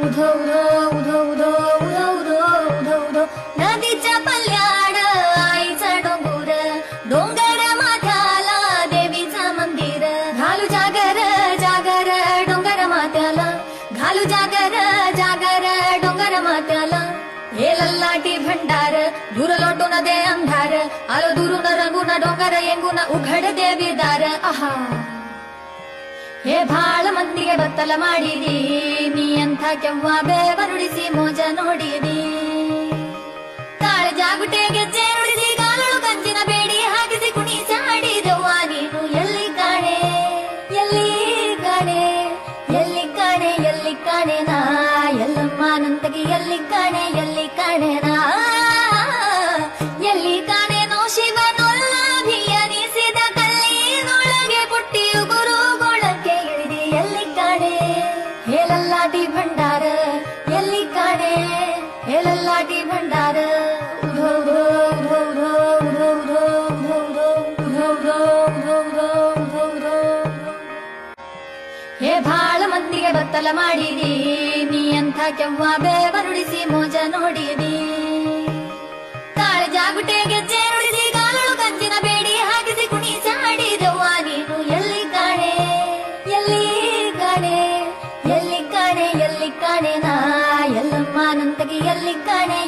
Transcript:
उधो उधो उधो उधो उधो उधो उधो उधो नदीच्या पल्याड आईचा डोंगर डोंगर माथ्याला देवीचा मंदिर घालू जागर जागर डोंगर माथ्याला घालू जागर जागर डोंगर माथ्याला हे लल्लाटी भंडार दूर लोटून दे अंधार आलो दुरून रंगून डोंगर येंगून उघड देवी दार आहा हे ಬಾಳ ಮಂದಿಗೆ ಬತ್ತಲ ಮಾಡಿದಿ ನೀ ಅಂಥ ಕೆವ್ವ ಬೇವರುಡಿಸಿ ಮೋಜ ನೋಡಿದಿ ತಾಳ ಜಾಗುಟೆ ಗೆಜ್ಜೆ ನುಡಿಸಿ ಕಾಲಳು ಕಂಚಿನ ಬೇಡಿ ಹಾಕಿಸಿ ಕುಣಿಸಾಡಿದವ್ವ ನೀನು ಎಲ್ಲಿ ಕಾಣೆ ಎಲ್ಲಿ ಕಾಣೆ ಎಲ್ಲಿ ಕಾಣೆ ಎಲ್ಲಿ ಕಾಣೆ ನಾ ಎಲ್ಲಮ್ಮ ನಂತಗಿ ಎಲ್ಲಿ ಕಾಣೆ ನಾ ಎಲ್ಲಿ ಕಾಣೆನೋ ಶಿವನೊಲ್ಲಭಿಯನಿಸಿದ ಕಲ್ಲಿನೊಳಗೆ ಪುಟ್ಟಿಯು ಗುರುಗೊಳಕ್ಕೆ ಇಳಿದಿ ಎಲ್ಲಿ ಕಾಣೆ ಹೇಳಲ್ಲಾಟಿ ಭಂಡಾರ ಎಲ್ಲಿ ಕಾಣೆ ಹೇಳಲ್ಲಾಟಿ ಭಂಡಾರ ಉಧೋ ಉಧೋ ಉಧೋ ಉಧೋ ಉಧೋ ಉಧೋ ಉಧೋ ಉಧೋ ಉಧೋ ಉಧೋ ಉಧೋ ಉಧೋ ಹೇ ಬಾಳ ಮಂದಿಗೆ ಬತ್ತಲ ಮಾಡಿದಿ ನೀ ಅಂಥ ಕೆವ್ವ ಬೇವರುಡಿಸಿ ಮೋಜ ನೋಡಿದಿ ತಾಳ ಜಾಗುಟೆ ಗೆಜ್ಜೆ ನುಡಿಸಿ ಕಾಲಳು ಕಂಚಿನ ಬೇಡಿ ಹಾಕಿಸಿ ಕುಣಿಸಾಡಿದವ್ವ ನೀನು ಎಲ್ಲಿ ಕಾಣೆ ಎಲ್ಲಿ ಕಾಣೆ ಎಲ್ಲಿ ಕಾಣೆ ನಾ ಎಲ್ಲಮ್ಮ ನಂತಗಿ ಎಲ್ಲಿ ಕಾಣೆ